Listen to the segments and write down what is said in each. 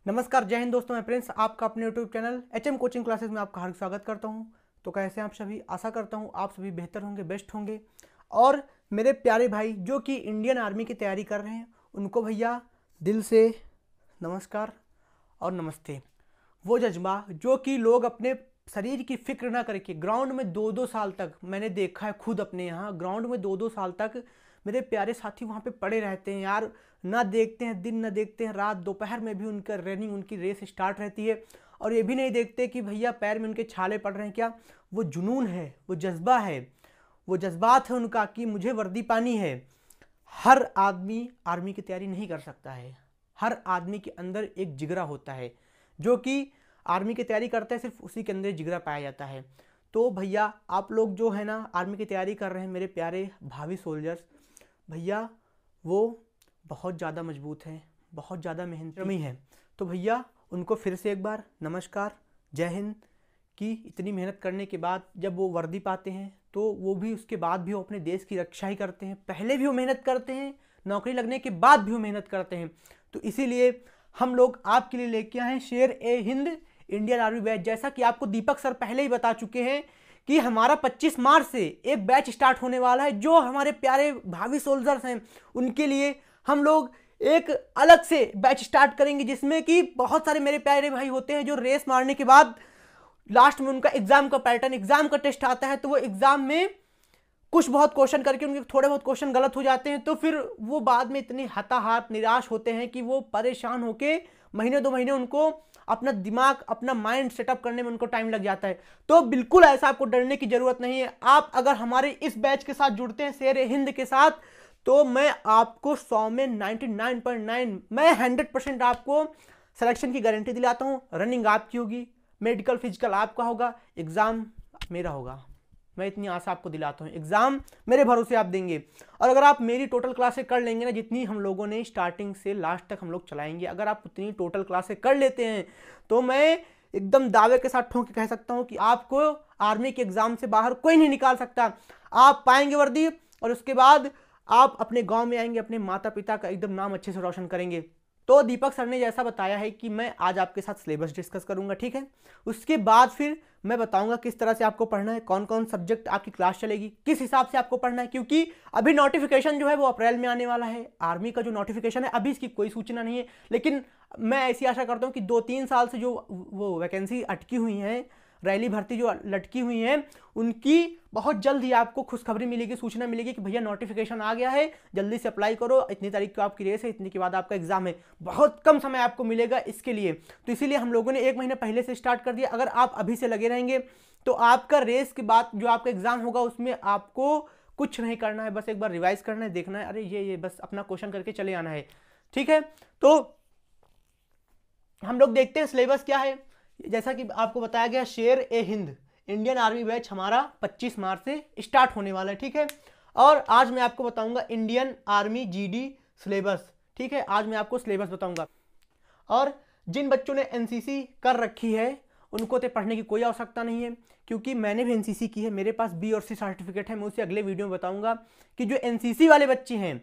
नमस्कार, जय हिंद दोस्तों। मैं प्रिंस आपका अपने YouTube channel HM coaching classes में आपका हार्दिक स्वागत करता हूं। तो कैसे हैं आप सभी? आशा करता हूं आप सभी बेहतर होंगे, बेस्ट होंगे। और मेरे प्यारे भाई जो कि इंडियन आर्मी की तैयारी कर रहे हैं उनको भैया दिल से नमस्कार और नमस्ते। वो जज्बा जो कि लोग अपने शरीर की फिक्र ना करके ग्राउंड में 2-2 साल तक, मैंने देखा है खुद अपने यहाँ ग्राउंड में 2-2 साल तक मेरे प्यारे साथी वहाँ पे पड़े रहते हैं यार। ना देखते हैं दिन, ना देखते हैं रात, दोपहर में भी उनका रनिंग, उनकी रेस स्टार्ट रहती है। और ये भी नहीं देखते कि भैया पैर में उनके छाले पड़ रहे हैं क्या। वो जुनून है, वो जज्बा है, वो जज्बात है उनका कि मुझे वर्दी पानी है। हर आदमी आर्मी की तैयारी नहीं कर सकता है। हर आदमी के अंदर एक जिगरा होता है जो कि आर्मी की तैयारी करता है, सिर्फ उसी के अंदर जिगरा पाया जाता है। तो भैया आप लोग जो है ना आर्मी की तैयारी कर रहे हैं, मेरे प्यारे भावी सोल्जर्स, भैया वो बहुत ज़्यादा मजबूत हैं, बहुत ज़्यादा मेहनती हैं। तो भैया उनको फिर से एक बार नमस्कार, जय हिंद। कि इतनी मेहनत करने के बाद जब वो वर्दी पाते हैं तो वो भी उसके बाद भी वो अपने देश की रक्षा ही करते हैं। पहले भी वो मेहनत करते हैं, नौकरी लगने के बाद भी वो मेहनत करते हैं। तो इसीलिए हम लोग आपके लिए लेके आए हैं शेर ए हिंद इंडियन आर्मी बैच। जैसा कि आपको दीपक सर पहले ही बता चुके हैं कि हमारा 25 मार्च से एक बैच स्टार्ट होने वाला है। जो हमारे प्यारे भावी सोल्जर्स हैं उनके लिए हम लोग एक अलग से बैच स्टार्ट करेंगे, जिसमें कि बहुत सारे मेरे प्यारे भाई होते हैं जो रेस मारने के बाद लास्ट में उनका एग्जाम का पैटर्न, एग्जाम का टेस्ट आता है। तो वो एग्जाम में कुछ बहुत क्वेश्चन करके उनके थोड़े बहुत क्वेश्चन गलत हो जाते हैं। तो फिर वो बाद में इतने हताहत निराश होते हैं कि वो परेशान होके महीने 2 महीने उनको अपना दिमाग, अपना माइंड सेटअप करने में उनको टाइम लग जाता है। तो बिल्कुल ऐसा आपको डरने की जरूरत नहीं है। आप अगर हमारे इस बैच के साथ जुड़ते हैं, शेर हिंद के साथ, तो मैं आपको 100 में 99.9 मैं 100% आपको सिलेक्शन की गारंटी दिलाता हूँ। रनिंग आपकी होगी, मेडिकल फिजिकल आपका होगा, एग्जाम मेरा होगा। मैं इतनी आशा आपको दिलाता हूँ, एग्जाम मेरे भरोसे आप देंगे। और अगर आप मेरी टोटल क्लासें कर लेंगे ना, जितनी हम लोगों ने स्टार्टिंग से लास्ट तक हम लोग चलाएंगे, अगर आप उतनी टोटल क्लासें कर लेते हैं तो मैं एकदम दावे के साथ ठोक के कह सकता हूँ कि आपको आर्मी के एग्जाम से बाहर कोई नहीं निकाल सकता। आप पाएंगे वर्दी और उसके बाद आप अपने गांव में आएंगे, अपने माता पिता का एकदम नाम अच्छे से रोशन करेंगे। तो दीपक सर ने जैसा बताया है कि मैं आज आपके साथ सिलेबस डिस्कस करूंगा, ठीक है। उसके बाद फिर मैं बताऊंगा किस तरह से आपको पढ़ना है, कौन कौन सब्जेक्ट आपकी क्लास चलेगी, किस हिसाब से आपको पढ़ना है। क्योंकि अभी नोटिफिकेशन जो है वो अप्रैल में आने वाला है। आर्मी का जो नोटिफिकेशन है अभी इसकी कोई सूचना नहीं है, लेकिन मैं ऐसी आशा करता हूँ कि 2-3 साल से जो वो वैकेंसी अटकी हुई हैं, रैली भर्ती जो लटकी हुई हैं, उनकी बहुत जल्द ही आपको खुशखबरी मिलेगी, सूचना मिलेगी कि भैया नोटिफिकेशन आ गया है, जल्दी से अप्लाई करो, इतनी तारीख को आपकी रेस है, इतनी के बाद आपका एग्जाम है। बहुत कम समय आपको मिलेगा इसके लिए। तो इसीलिए हम लोगों ने 1 महीना पहले से स्टार्ट कर दिया। अगर आप अभी से लगे रहेंगे तो आपका रेस के बाद जो आपका एग्जाम होगा उसमें आपको कुछ नहीं करना है, बस एक बार रिवाइज करना है, देखना है, अरे ये बस अपना क्वेश्चन करके चले आना है, ठीक है। तो हम लोग देखते हैं सिलेबस क्या है। जैसा कि आपको बताया गया, शेर ए हिंद इंडियन आर्मी बैच हमारा 25 मार्च से स्टार्ट होने वाला है, ठीक है। और आज मैं आपको बताऊंगा इंडियन आर्मी जीडी सिलेबस, ठीक है। आज मैं आपको सिलेबस बताऊंगा। और जिन बच्चों ने एनसीसी कर रखी है उनको तो पढ़ने की कोई आवश्यकता नहीं है, क्योंकि मैंने भी एनसीसी की है, मेरे पास बी और सी सर्टिफिकेट है। मैं उसे अगले वीडियो में बताऊंगा कि जो एनसीसी वाले बच्चे हैं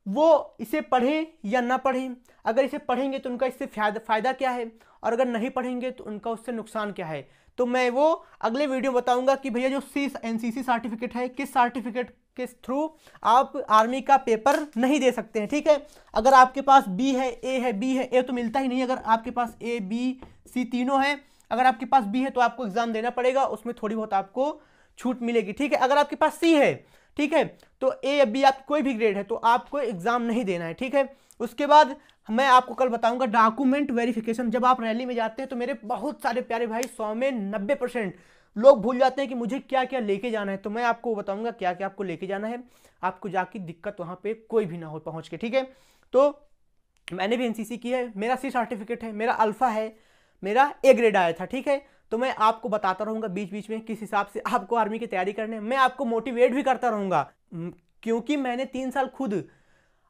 वो इसे पढ़ें या ना पढ़ें। अगर इसे पढ़ेंगे तो उनका इससे फायदा क्या है, और अगर नहीं पढ़ेंगे तो उनका उससे नुकसान क्या है। तो मैं वो अगले वीडियो बताऊंगा कि भैया जो एनसीसी सर्टिफिकेट है, किस सर्टिफिकेट के थ्रू आप आर्मी का पेपर नहीं दे सकते हैं, ठीक है। अगर आपके पास बी है, ए है, बी है, ए तो मिलता ही नहीं। अगर आपके पास ए बी सी तीनों है, अगर आपके पास बी है तो आपको एग्जाम देना पड़ेगा, उसमें थोड़ी बहुत आपको छूट मिलेगी, ठीक है। अगर आपके पास सी है, ठीक है, तो ए या बी आप कोई भी ग्रेड है तो आपको एग्जाम नहीं देना है, ठीक है। उसके बाद मैं आपको कल बताऊंगा डॉक्यूमेंट वेरिफिकेशन। जब आप रैली में जाते हैं तो मेरे बहुत सारे प्यारे भाई 100 में 90% लोग भूल जाते हैं कि मुझे क्या क्या लेके जाना है। तो मैं आपको बताऊंगा क्या क्या आपको लेके जाना है, आपको जाके दिक्कत वहां पे कोई भी ना हो पहुंच के, ठीक है। तो मैंने भी एनसीसी की है, मेरा सी सर्टिफिकेट है, मेरा अल्फा है, मेरा ए ग्रेड आया था, ठीक है। तो मैं आपको बताता रहूंगा बीच बीच में किस हिसाब से आपको आर्मी की तैयारी करने, मैं आपको मोटिवेट भी करता रहूंगा, क्योंकि मैंने 3 साल खुद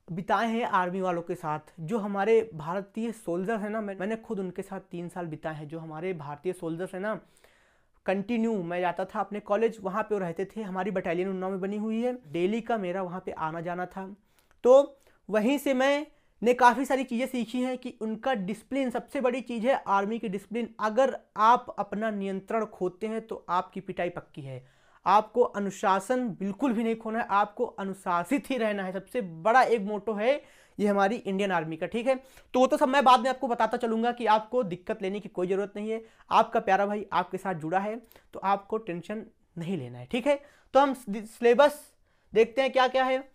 बिताए हैं आर्मी वालों के साथ। जो हमारे भारतीय सोल्जर्स हैं ना, मैंने खुद उनके साथ 3 साल बिताए हैं। जो हमारे भारतीय सोल्जर्स हैं ना, कंटिन्यू मैं जाता था अपने कॉलेज, वहाँ पे वो रहते थे। हमारी बटालियन उन्नाव में बनी हुई है, डेली का मेरा वहाँ पे आना जाना था। तो वहीं से मैं ने काफ़ी सारी चीज़ें सीखी हैं कि उनका डिसिप्लिन सबसे बड़ी चीज़ है, आर्मी की डिसिप्लिन। अगर आप अपना नियंत्रण खोते हैं तो आपकी पिटाई पक्की है। आपको अनुशासन बिल्कुल भी नहीं खोना है, आपको अनुशासित ही रहना है। सबसे बड़ा एक मोटो है ये हमारी इंडियन आर्मी का, ठीक है। तो वो तो सब मैं बाद में आपको बताता चलूंगा कि आपको दिक्कत लेने की कोई ज़रूरत नहीं है। आपका प्यारा भाई आपके साथ जुड़ा है तो आपको टेंशन नहीं लेना है, ठीक है। तो हम सिलेबस देखते हैं क्या क्या है।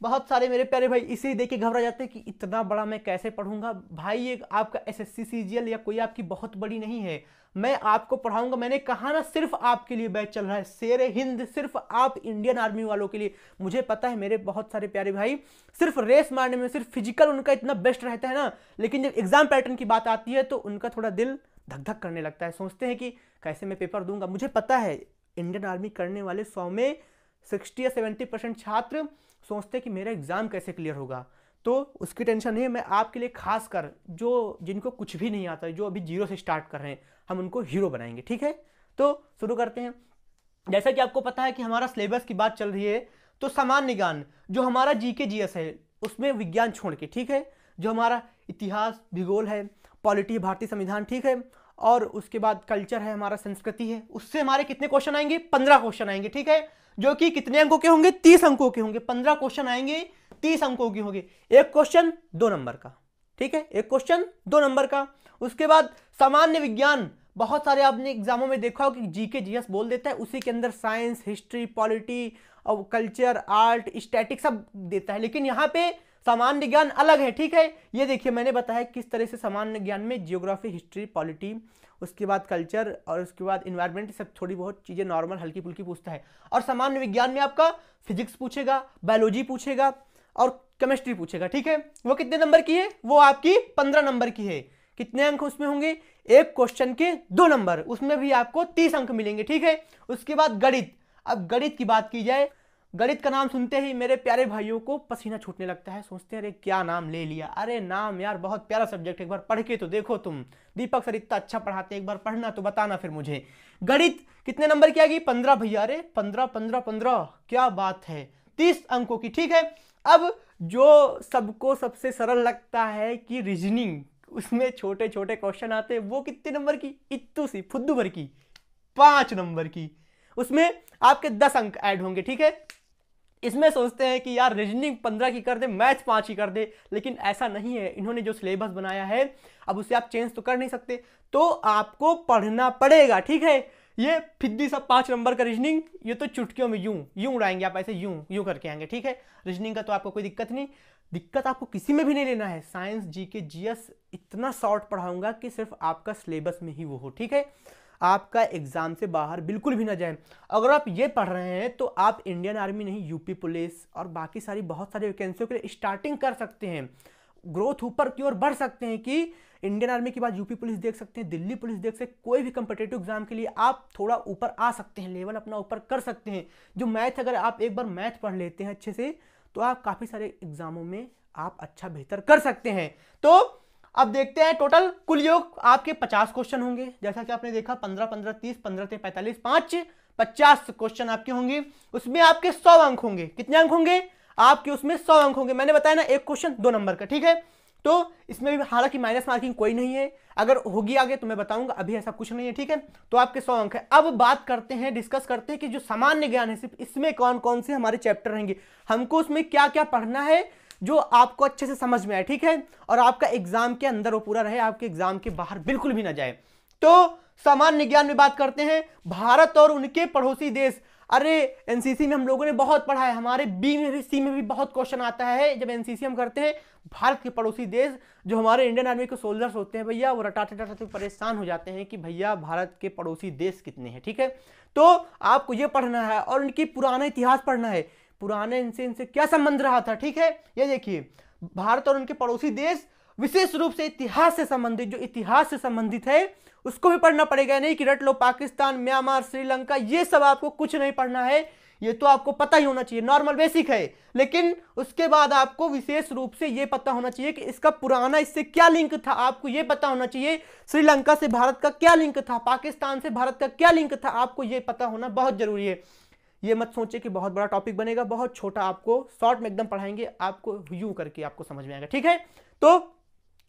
बहुत सारे मेरे प्यारे भाई इसे देख के घबरा जाते हैं कि इतना बड़ा मैं कैसे पढ़ूंगा। भाई ये आपका एसएससी सीजीएल या कोई आपकी बहुत बड़ी नहीं है, मैं आपको पढ़ाऊंगा। मैंने कहा ना, सिर्फ आपके लिए बैच चल रहा है, शेरे हिंद सिर्फ आप इंडियन आर्मी वालों के लिए। मुझे पता है मेरे बहुत सारे प्यारे भाई सिर्फ रेस मारने में, सिर्फ फिजिकल उनका इतना बेस्ट रहता है ना, लेकिन जब एग्जाम पैटर्न की बात आती है तो उनका थोड़ा दिल धक धक करने लगता है। सोचते हैं कि कैसे मैं पेपर दूंगा। मुझे पता है इंडियन आर्मी करने वाले 100 में 60 या 70% छात्र सोचते हैं कि मेरा एग्जाम कैसे क्लियर होगा। तो उसकी टेंशन नहीं है, मैं आपके लिए खास कर जो जिनको कुछ भी नहीं आता, जो अभी जीरो से स्टार्ट कर रहे हैं, हम उनको हीरो बनाएंगे, ठीक है। तो शुरू करते हैं। जैसा कि आपको पता है कि हमारा सिलेबस की बात चल रही है, तो सामान्य ज्ञान जो हमारा जीके जीएस है उसमें विज्ञान छोड़ के, ठीक है, जो हमारा इतिहास भूगोल है, पॉलिटी भारतीय संविधान, ठीक है, और उसके बाद कल्चर है, हमारा संस्कृति है, उससे हमारे कितने क्वेश्चन आएंगे? 15 क्वेश्चन आएंगे, ठीक है, जो कि कितने अंकों के होंगे? 30 अंकों के होंगे। 15 क्वेश्चन आएंगे, 30 अंकों के होंगे। एक क्वेश्चन 2 नंबर का, ठीक है, एक क्वेश्चन 2 नंबर का। उसके बाद सामान्य विज्ञान, बहुत सारे आपने एग्जामों में देखा हो कि जीके जीएस बोल देता है, उसी के अंदर साइंस, हिस्ट्री, पॉलिटी और कल्चर, आर्ट, स्टैटिक सब देता है, लेकिन यहाँ पे सामान्य ज्ञान अलग है, ठीक है। ये देखिए मैंने बताया किस तरह से सामान्य ज्ञान में जियोग्राफी, हिस्ट्री, पॉलिटी, उसके बाद कल्चर और उसके बाद इन्वायरमेंट, सब थोड़ी बहुत चीज़ें नॉर्मल हल्की फुल्की पूछता है। और सामान्य विज्ञान में आपका फिजिक्स पूछेगा, बायोलॉजी पूछेगा और केमिस्ट्री पूछेगा, ठीक है। वो कितने नंबर की है? वो आपकी 15 नंबर की है। कितने अंक उसमें होंगे? एक क्वेश्चन के 2 नंबर, उसमें भी आपको 30 अंक मिलेंगे, ठीक है। उसके बाद गणित। अब गणित की बात की जाए, गणित का नाम सुनते ही मेरे प्यारे भाइयों को पसीना छूटने लगता है, सोचते हैं अरे क्या नाम ले लिया। अरे नाम यार बहुत प्यारा सब्जेक्ट है, एक बार पढ़ के तो देखो तुम, दीपक सर इतना अच्छा पढ़ाते हैं, एक बार पढ़ना तो बताना फिर मुझे। गणित कितने नंबर की आएगी? 15 भैया। अरे 15 15 15, क्या बात है, 30 अंकों की, ठीक है। अब जो सबको सबसे सरल लगता है कि रीजनिंग, उसमें छोटे छोटे क्वेश्चन आते हैं, वो कितने नंबर की? इत्तू सी फुद्दू भर की, 5 नंबर की। उसमें आपके 10 अंक ऐड होंगे, ठीक है। इसमें सोचते हैं कि यार रीजनिंग 15 की कर दे, मैथ 5 की कर दे, लेकिन ऐसा नहीं है। इन्होंने जो सिलेबस बनाया है अब उसे आप चेंज तो कर नहीं सकते, तो आपको पढ़ना पड़ेगा, ठीक है। ये फिद्दी सब 5 नंबर का रीजनिंग, ये तो चुटकियों में यूं यूं उड़ाएंगे आप, ऐसे यूं यूं करके आएंगे, ठीक है। रीजनिंग का तो आपको कोई दिक्कत नहीं, दिक्कत आपको किसी में भी नहीं लेना है। साइंस, जीके, जीएस इतना शॉर्ट पढ़ाऊंगा कि सिर्फ आपका सिलेबस में ही वो हो, ठीक है, आपका एग्जाम से बाहर बिल्कुल भी ना जाए। अगर आप ये पढ़ रहे हैं तो आप इंडियन आर्मी नहीं, यूपी पुलिस और बाकी सारी बहुत सारी वैकेंसियों के लिए स्टार्टिंग कर सकते हैं, ग्रोथ ऊपर की ओर बढ़ सकते हैं कि इंडियन आर्मी के बाद यूपी पुलिस देख सकते हैं, दिल्ली पुलिस देख सकते हैं। कोई भी कंपिटेटिव एग्जाम के लिए आप थोड़ा ऊपर आ सकते हैं, लेवल अपना ऊपर कर सकते हैं। जो मैथ, अगर आप एक बार मैथ पढ़ लेते हैं अच्छे से तो आप काफ़ी सारे एग्जामों में आप अच्छा बेहतर कर सकते हैं। तो अब देखते हैं टोटल कुल योग आपके 50 क्वेश्चन होंगे, जैसा कि आपने देखा 15 15 30, 15 से 45, 5 50 क्वेश्चन आपके होंगे। उसमें आपके 100 अंक होंगे। कितने अंक होंगे आपके? उसमें 100 अंक होंगे। मैंने बताया ना, एक क्वेश्चन 2 नंबर का, ठीक है। तो इसमें भी हालांकि माइनस मार्किंग कोई नहीं है, अगर होगी आगे तो मैं बताऊंगा, अभी ऐसा कुछ नहीं है, ठीक है। तो आपके 100 अंक है। अब बात करते हैं, डिस्कस करते हैं कि जो सामान्य ज्ञान है, सिर्फ इसमें कौन कौन से हमारे चैप्टर रहेंगे, हमको उसमें क्या क्या पढ़ना है जो आपको अच्छे से समझ में आए, ठीक है, और आपका एग्जाम के अंदर वो पूरा रहे, आपके एग्जाम के बाहर बिल्कुल भी ना जाए। तो सामान्य ज्ञान में बात करते हैं, भारत और उनके पड़ोसी देश। अरे एनसीसी में हम लोगों ने बहुत पढ़ा है, हमारे बी में भी, सी में भी बहुत क्वेश्चन आता है जब एनसीसी हम करते हैं। भारत के पड़ोसी देश, जो हमारे इंडियन आर्मी के सोल्जर्स होते हैं भैया, वो रटाते रटाते परेशान हो जाते हैं कि भैया भारत के पड़ोसी देश कितने हैं, ठीक है। तो आपको ये पढ़ना है और उनकी पुराना इतिहास पढ़ना है, पुराने इनसे क्या संबंध रहा था, ठीक है। ये देखिए, भारत और उनके पड़ोसी देश, विशेष रूप से इतिहास से संबंधित, जो इतिहास से संबंधित है उसको भी पढ़ना पड़ेगा। नहीं कि रट लो पाकिस्तान, म्यांमार, श्रीलंका, ये सब आपको कुछ नहीं पढ़ना है, ये तो आपको पता ही होना चाहिए, नॉर्मल बेसिक है। लेकिन उसके बाद आपको विशेष रूप से ये पता होना चाहिए कि इसका पुराना इससे क्या लिंक था, आपको ये पता होना चाहिए श्रीलंका से भारत का क्या लिंक था, पाकिस्तान से भारत का क्या लिंक था, आपको ये पता होना बहुत जरूरी है। ये मत सोचे कि बहुत बड़ा टॉपिक बनेगा, बहुत छोटा, आपको शॉर्ट में एकदम पढ़ाएंगे, आपको यूं करके आपको समझ में आएगा, ठीक है। तो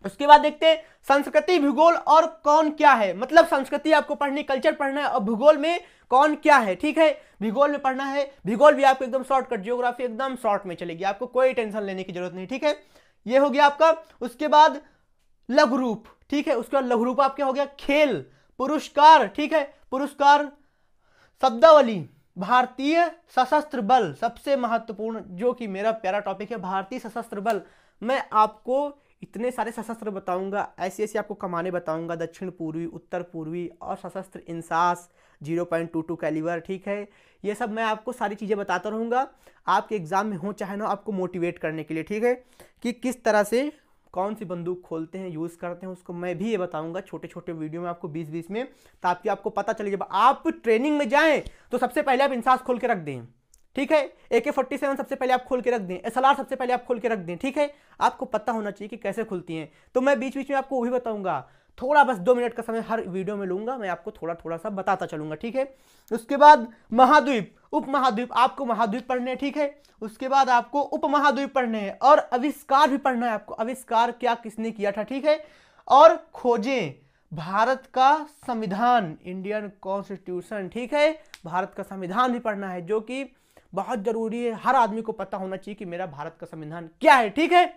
उसके बाद देखते हैं संस्कृति, भूगोल और कौन क्या है। मतलब संस्कृति आपको पढ़नी, कल्चर पढ़ना है, और भूगोल में कौन क्या है, ठीक है। भूगोल में पढ़ना है, भूगोल भी आपको एकदम शॉर्टकट, जियोग्राफी एकदम शॉर्ट में चलेगी, आपको कोई टेंशन लेने की जरूरत नहीं, ठीक है। ये हो गया आपका। उसके बाद लघु रूप, ठीक है। उसके बाद लघु रूप आपका हो गया खेल, पुरस्कार, ठीक है। पुरस्कार, शब्दावली, भारतीय सशस्त्र बल, सबसे महत्वपूर्ण जो कि मेरा प्यारा टॉपिक है, भारतीय सशस्त्र बल। मैं आपको इतने सारे सशस्त्र बताऊंगा, ऐसी ऐसी आपको कमाने बताऊंगा, दक्षिण पूर्वी, उत्तर पूर्वी, और सशस्त्र इंसास 0.22 कैलिबर, ठीक है। ये सब मैं आपको सारी चीज़ें बताता रहूँगा, आपके एग्जाम में हो चाहे ना, आपको मोटिवेट करने के लिए, ठीक है, कि किस तरह से कौन सी बंदूक खोलते हैं, यूज़ करते हैं, उसको मैं भी ये बताऊंगा छोटे छोटे वीडियो में आपको 20-20 में, ताकि आपको पता चले जब आप ट्रेनिंग में जाएं तो सबसे पहले आप इंसास खोल के रख दें, ठीक है। AK-47 सबसे पहले आप खोल के रख दें, SLR सबसे पहले आप खोल के रख दें, ठीक है। आपको पता होना चाहिए कि कैसे खुलती हैं। तो मैं बीच बीच में आपको वो भी बताऊंगा, थोड़ा बस 2 मिनट का समय हर वीडियो में लूंगा, मैं आपको थोड़ा थोड़ा सा बताता चलूंगा, ठीक है। उसके बाद महाद्वीप, उपमहाद्वीप, आपको महाद्वीप पढ़ने हैं, ठीक है। उसके बाद आपको उपमहाद्वीप पढ़ने हैं, और आविष्कार भी पढ़ना है आपको, आविष्कार क्या किसने किया था, ठीक है। और खोजें, भारत का संविधान, इंडियन कॉन्स्टिट्यूशन, ठीक है। भारत का संविधान भी पढ़ना है, जो कि बहुत जरूरी है, हर आदमी को पता होना चाहिए कि मेरा भारत का संविधान क्या है, ठीक है।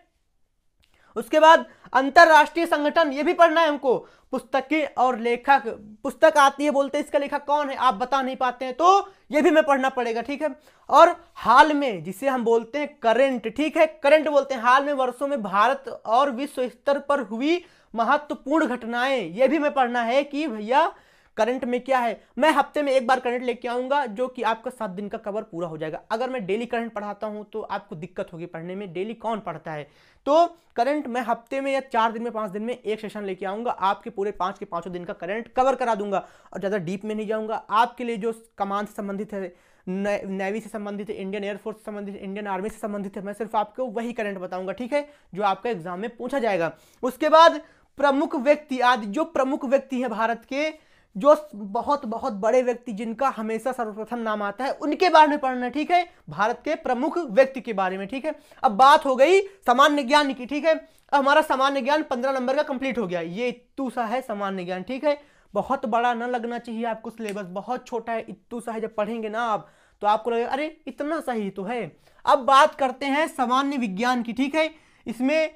उसके बाद अंतरराष्ट्रीय संगठन, ये भी पढ़ना है हमको। पुस्तकें और लेखक, पुस्तक आती है, बोलते हैं इसका लेखक कौन है, आप बता नहीं पाते हैं, तो ये भी मैं पढ़ना पड़ेगा, ठीक है। और हाल में, जिसे हम बोलते हैं करंट, ठीक है, करंट बोलते हैं, हाल में वर्षों में भारत और विश्व स्तर पर हुई महत्वपूर्ण घटनाएं, ये भी मैं पढ़ना है कि भैया करंट में क्या है। मैं हफ्ते में एक बार करंट लेके आऊंगा, जो कि आपका 7 दिन का कवर पूरा हो जाएगा। अगर मैं डेली करंट पढ़ाता हूं तो आपको दिक्कत होगी पढ़ने में, डेली कौन पढ़ता है। तो करंट मैं हफ्ते में या 4 दिन में, 5 दिन में एक सेशन लेके आऊंगा, आपके पूरे 5 के 5 दिन का करंट कवर करा दूंगा, और ज़्यादा डीप में नहीं जाऊंगा। आपके लिए जो कमान से संबंधित है, नेवी से संबंधित है, इंडियन एयरफोर्स से संबंधित, इंडियन आर्मी से संबंधित है, मैं सिर्फ आपको वही करंट बताऊंगा, ठीक है, जो आपका एग्जाम में पूछा जाएगा। उसके बाद प्रमुख व्यक्ति आदि, जो प्रमुख व्यक्ति है भारत के, जो बहुत बहुत बड़े व्यक्ति जिनका हमेशा सर्वप्रथम नाम आता है, उनके बारे में पढ़ना है, ठीक है, भारत के प्रमुख व्यक्ति के बारे में, ठीक है। अब बात हो गई सामान्य ज्ञान की, ठीक है। अब हमारा सामान्य ज्ञान 15 नंबर का कंप्लीट हो गया, ये इत्तू सा है सामान्य ज्ञान, ठीक है। बहुत बड़ा ना लगना चाहिए आपको सिलेबस, बहुत छोटा है, इत्तू सा है। जब पढ़ेंगे ना आप तो आपको लगेगा अरे इतना सही तो है। अब बात करते हैं सामान्य विज्ञान की, ठीक है। इसमें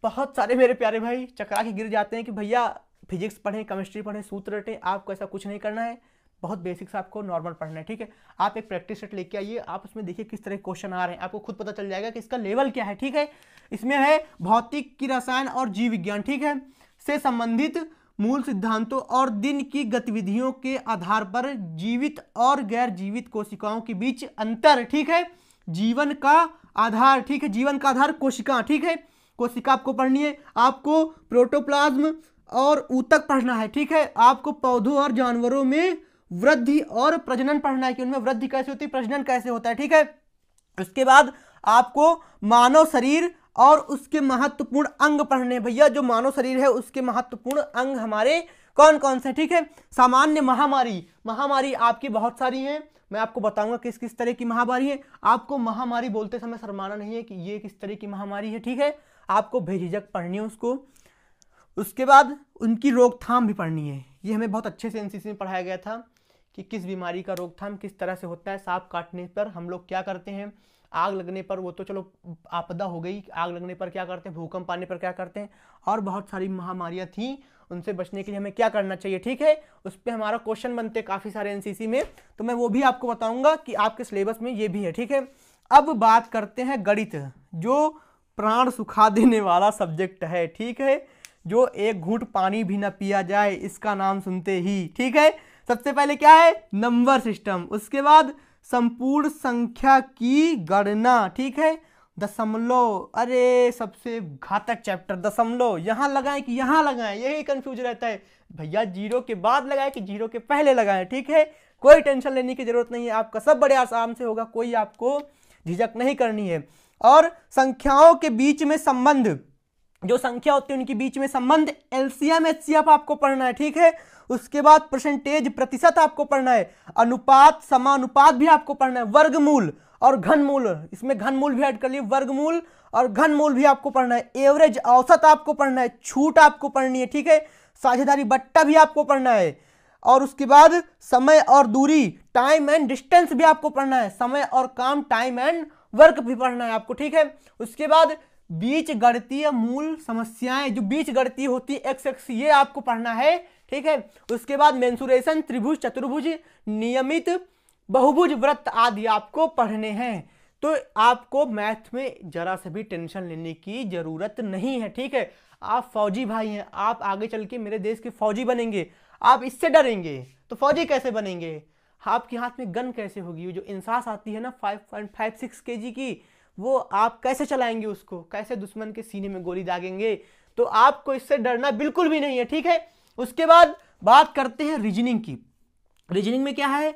बहुत सारे मेरे प्यारे भाई चकरा के गिर जाते हैं कि भैया फिजिक्स पढ़ें, केमिस्ट्री पढ़ें, सूत्र रटें। आपको ऐसा कुछ नहीं करना है, बहुत बेसिक्स आपको नॉर्मल पढ़ना है, ठीक है। आप एक प्रैक्टिस सेट लेके आइए, आप उसमें देखिए किस तरह के क्वेश्चन आ रहे हैं, आपको खुद पता चल जाएगा कि इसका लेवल क्या है, ठीक है। इसमें है भौतिक की, रसायन और जीव विज्ञान, ठीक है, से संबंधित मूल सिद्धांतों और दिन की गतिविधियों के आधार पर जीवित और गैर जीवित कोशिकाओं के बीच अंतर, ठीक है। जीवन का आधार, ठीक है, जीवन का आधार कोशिका, ठीक है, कोशिका आपको पढ़नी है। आपको प्रोटोप्लाज्म और ऊतक पढ़ना है, ठीक है। आपको पौधों और जानवरों में वृद्धि और प्रजनन पढ़ना है कि उनमें वृद्धि कैसे होती है, प्रजनन कैसे होता है, ठीक है। उसके बाद आपको मानव शरीर और उसके महत्वपूर्ण अंग पढ़ने, भैया जो मानव शरीर है उसके महत्वपूर्ण अंग हमारे कौन कौन से, ठीक है। सामान्य महामारी, महामारी आपकी बहुत सारी हैं, मैं आपको बताऊंगा किस किस तरह की महामारी है। आपको महामारी बोलते समय शर्माना नहीं है कि ये किस तरह की महामारी है, ठीक है। आपको बेझिझक पढ़नी है उसको। उसके बाद उनकी रोकथाम भी पढ़नी है, ये हमें बहुत अच्छे से एनसीसी में पढ़ाया गया था कि किस बीमारी का रोकथाम किस तरह से होता है। सांप काटने पर हम लोग क्या करते हैं, आग लगने पर, वो तो चलो आपदा हो गई, आग लगने पर क्या करते हैं, भूकंप आने पर क्या करते हैं, और बहुत सारी महामारियां थी, उनसे बचने के लिए हमें क्या करना चाहिए, ठीक है। उस पर हमारा क्वेश्चन बनते हैं काफ़ी सारे एनसीसी में, तो मैं वो भी आपको बताऊंगा कि आपके सिलेबस में ये भी है, ठीक है। अब बात करते हैं गणित, जो प्राण सुखा देने वाला सब्जेक्ट है, ठीक है, जो एक घूंट पानी भी ना पिया जाए इसका नाम सुनते ही, ठीक है। सबसे पहले क्या है, नंबर सिस्टम। उसके बाद संपूर्ण संख्या की गणना, ठीक है। दशमलव, अरे सबसे घातक चैप्टर दशमलव, यहाँ लगाएं कि यहाँ लगाएं, यही कंफ्यूज रहता है भैया, जीरो के बाद लगाएं कि जीरो के पहले लगाएं, ठीक है। कोई टेंशन लेने की जरूरत नहीं है, आपका सब बड़े आराम से होगा, कोई आपको झिझक नहीं करनी है। और संख्याओं के बीच में संबंध, जो संख्या होती है उनके बीच में संबंध, एलसीएम एचसीएफ आपको पढ़ना है, ठीक है। उसके बाद परसेंटेज, प्रतिशत आपको पढ़ना है, अनुपात, समानुपात भी आपको पढ़ना है, वर्गमूल और घनमूल, इसमें घनमूल भी ऐड कर लिए, वर्गमूल और घनमूल भी आपको पढ़ना है, एवरेज, औसत आपको पढ़ना है, छूट आपको पढ़नी है, ठीक है। साझेदारी बट्टा भी आपको पढ़ना है, और उसके बाद समय और दूरी, टाइम एंड डिस्टेंस भी आपको पढ़ना है, समय और काम, टाइम एंड वर्क भी पढ़ना है आपको, ठीक है। उसके बाद बीज गणितीय मूल समस्याएं, जो बीज गणितीय होती है एक्स एक्स, ये आपको पढ़ना है, ठीक है। उसके बाद मेंसुरेशन, त्रिभुज, चतुर्भुज, नियमित, बहुभुज, वृत्त आदि आपको पढ़ने हैं। तो आपको मैथ में जरा से भी टेंशन लेने की जरूरत नहीं है, ठीक है। आप फौजी भाई हैं, आप आगे चल के मेरे देश के फौजी बनेंगे, आप इससे डरेंगे तो फौजी कैसे बनेंगे? आपके हाथ में गन कैसे होगी? जो इंसास आती है ना 5.56 kg की, वो आप कैसे चलाएंगे उसको? कैसे दुश्मन के सीने में गोली दागेंगे? तो आपको इससे डरना बिल्कुल भी नहीं है, ठीक है। उसके बाद बात करते हैं रीजनिंग की। रीजनिंग में क्या है?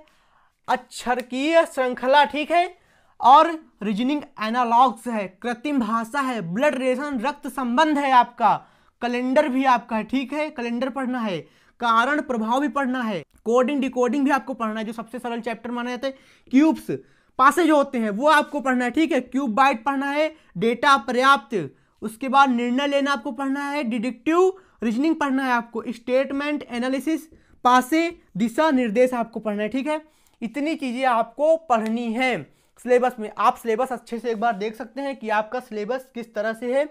अक्षरकीय श्रृंखला, ठीक है, और रीजनिंग एनालॉग्स है, कृत्रिम भाषा है, ब्लड रिलेशन, रक्त संबंध है आपका, कैलेंडर भी आपका है, ठीक है, कैलेंडर पढ़ना है, कारण प्रभाव भी पढ़ना है, कोडिंग डिकोडिंग भी आपको पढ़ना है, जो सबसे सरल चैप्टर माना जाता है। क्यूब्स, पासे जो होते हैं वो आपको पढ़ना है, ठीक है, क्यूब बाइट पढ़ना है, डेटा पर्याप्त, उसके बाद निर्णय लेना आपको पढ़ना है, डिडक्टिव रीजनिंग पढ़ना है आपको, स्टेटमेंट एनालिसिस, पासे, दिशा निर्देश आपको पढ़ना है, ठीक है। इतनी चीजें आपको पढ़नी है सिलेबस में। आप सिलेबस अच्छे से एक बार देख सकते हैं कि आपका सिलेबस किस तरह से है,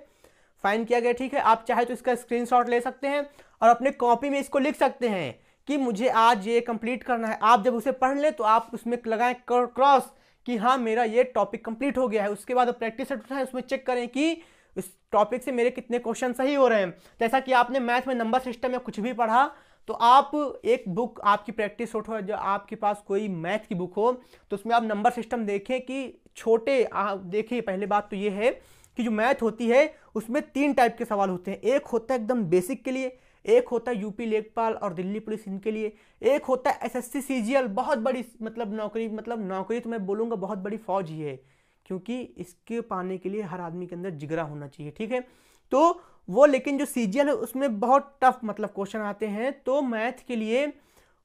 फाइन किया गया, ठीक है। आप चाहे तो इसका स्क्रीनशॉट ले सकते हैं और अपने कॉपी में इसको लिख सकते हैं कि मुझे आज ये कंप्लीट करना है। आप जब उसे पढ़ लें तो आप उसमें लगाएं क्रॉस कि हाँ मेरा ये टॉपिक कंप्लीट हो गया है। उसके बाद प्रैक्टिस सेट उठाएं, उसमें चेक करें कि इस टॉपिक से मेरे कितने क्वेश्चन सही हो रहे हैं। जैसा कि आपने मैथ में नंबर सिस्टम या कुछ भी पढ़ा, तो आप एक बुक आपकी प्रैक्टिस सेट हो, जो आपके पास कोई मैथ की बुक हो तो उसमें आप नंबर सिस्टम देखें कि छोटे, देखिए पहले बात तो ये है कि जो मैथ होती है उसमें 3 टाइप के सवाल होते हैं। एक होता है एकदम बेसिक के लिए, एक होता है यूपी लेखपाल और दिल्ली पुलिस इनके लिए, एक होता है एसएससी सीजीएल, बहुत बड़ी मतलब नौकरी तो मैं बोलूँगा बहुत बड़ी फौज ही है, क्योंकि इसके पाने के लिए हर आदमी के अंदर जिगरा होना चाहिए, ठीक है। तो वो, लेकिन जो सीजीएल है उसमें बहुत टफ मतलब क्वेश्चन आते हैं, तो मैथ के लिए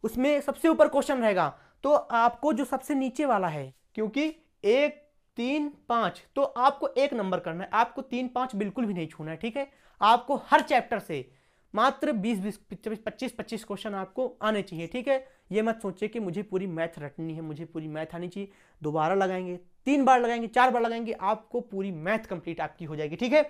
उसमें सबसे ऊपर क्वेश्चन रहेगा। तो आपको जो सबसे नीचे वाला है, क्योंकि 1, 3, 5, तो आपको 1 नंबर करना है, आपको 3, 5 बिल्कुल भी नहीं छूना है, ठीक है। आपको हर चैप्टर से मात्र 20, 25 क्वेश्चन आपको आने चाहिए, ठीक है। ये मत सोचिए कि मुझे पूरी मैथ रटनी है, मुझे पूरी मैथ आनी चाहिए। 2 बार लगाएंगे, 3 बार लगाएंगे, 4 बार लगाएंगे, आपको पूरी मैथ कंप्लीट आपकी हो जाएगी, ठीक है।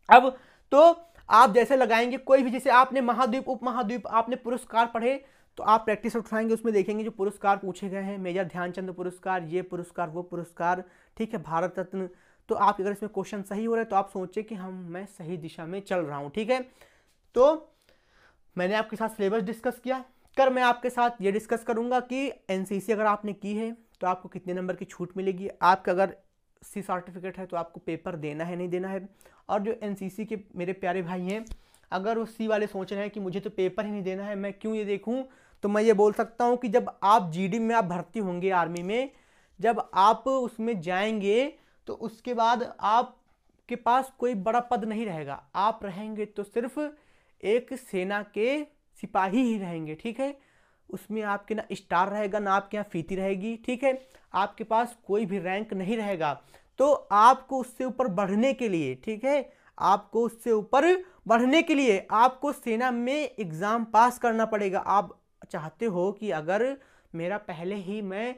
अब तो आप जैसे लगाएंगे, कोई भी, जैसे आपने महाद्वीप उपमहाद्वीप आपने पुरस्कार पढ़े, तो आप प्रैक्टिस उठाएंगे, उसमें देखेंगे जो पुरस्कार पूछे गए हैं, मेजर ध्यानचंद पुरस्कार, ये पुरस्कार, वो पुरस्कार, ठीक है, भारत रत्न। तो आप अगर इसमें क्वेश्चन सही हो रहे हैं तो आप सोचें कि मैं सही दिशा में चल रहा हूं, ठीक है। तो मैंने आपके साथ सिलेबस डिस्कस किया, कर मैं आपके साथ ये डिस्कस करूंगा कि एनसीसी अगर आपने की है तो आपको कितने नंबर की छूट मिलेगी। आपका अगर सी सर्टिफिकेट है तो आपको पेपर देना है नहीं देना है। और जो एनसीसी के मेरे प्यारे भाई हैं, अगर वो सी वाले सोच रहे हैं कि मुझे तो पेपर ही नहीं देना है, मैं क्यों ये देखूं, तो मैं ये बोल सकता हूं कि जब आप जीडी में आप भर्ती होंगे आर्मी में, जब आप उसमें जाएंगे तो उसके बाद आपके पास कोई बड़ा पद नहीं रहेगा, आप रहेंगे तो सिर्फ एक सेना के सिपाही ही रहेंगे, ठीक है। उसमें आपके ना स्टार रहेगा, ना आपके यहाँ फीती रहेगी, ठीक है। आपके पास कोई भी रैंक नहीं रहेगा। तो आपको उससे ऊपर बढ़ने के लिए, ठीक है, आपको उससे ऊपर बढ़ने के लिए आपको सेना में एग्जाम पास करना पड़ेगा। आप चाहते हो कि अगर मेरा पहले ही मैं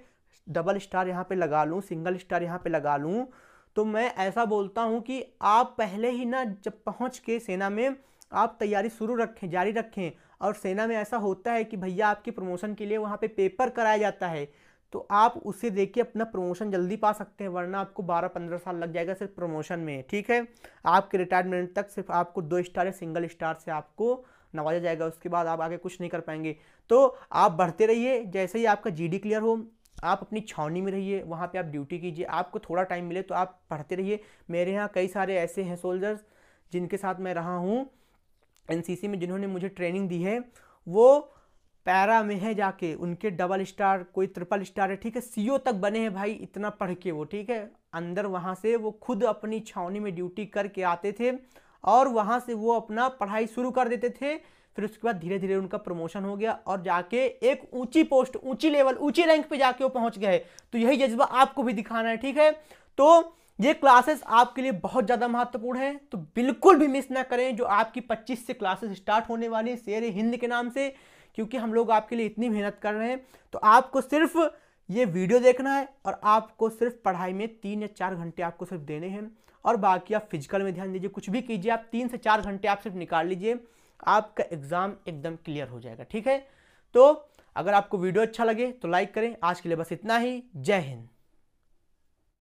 डबल स्टार यहाँ पे लगा लूँ, सिंगल स्टार यहाँ पे लगा लूँ, तो मैं ऐसा बोलता हूँ कि आप पहले ही ना जब पहुँच के सेना में आप तैयारी शुरू रखें, जारी रखें। और सेना में ऐसा होता है कि भैया आपके प्रमोशन के लिए वहाँ पे पेपर कराया जाता है, तो आप उसे देख के अपना प्रमोशन जल्दी पा सकते हैं, वरना आपको 12-15 साल लग जाएगा सिर्फ प्रमोशन में, ठीक है। आपके रिटायरमेंट तक सिर्फ आपको 2 स्टार या सिंगल स्टार से आपको नवाजा जाएगा, उसके बाद आप आगे कुछ नहीं कर पाएंगे। तो आप बढ़ते रहिए, जैसे ही आपका जीडी क्लियर हो आप अपनी छावनी में रहिए, वहाँ पे आप ड्यूटी कीजिए, आपको थोड़ा टाइम मिले तो आप पढ़ते रहिए। मेरे यहाँ कई सारे ऐसे हैं सोल्जर्स जिनके साथ मैं रहा हूँ एनसीसी में, जिन्होंने मुझे ट्रेनिंग दी है, वो पैरा में है जाके, उनके डबल स्टार, कोई ट्रिपल स्टार है, ठीक है, सीओ तक बने हैं भाई, इतना पढ़ के वो, ठीक है। अंदर वहाँ से वो खुद अपनी छावनी में ड्यूटी करके आते थे और वहाँ से वो अपना पढ़ाई शुरू कर देते थे। फिर उसके बाद धीरे धीरे उनका प्रमोशन हो गया और जाके एक ऊंची पोस्ट, ऊंची लेवल, ऊंची रैंक पे जाके वो पहुंच गए। तो यही जज्बा आपको भी दिखाना है, ठीक है। तो ये क्लासेस आपके लिए बहुत ज़्यादा महत्वपूर्ण है, तो बिल्कुल भी मिस ना करें। जो आपकी 25 से क्लासेस स्टार्ट होने वाली है शेर हिंद के नाम से, क्योंकि हम लोग आपके लिए इतनी मेहनत कर रहे हैं। तो आपको सिर्फ ये वीडियो देखना है और आपको सिर्फ पढ़ाई में 3 या 4 घंटे आपको सिर्फ देने हैं, और बाकी आप फिजिकल में ध्यान दीजिए, कुछ भी कीजिए, आप 3 से 4 घंटे आप सिर्फ निकाल लीजिए, आपका एग्जाम एकदम क्लियर हो जाएगा, ठीक है। तो अगर आपको वीडियो अच्छा लगे तो लाइक करें। आज के लिए बस इतना ही। जय हिंद।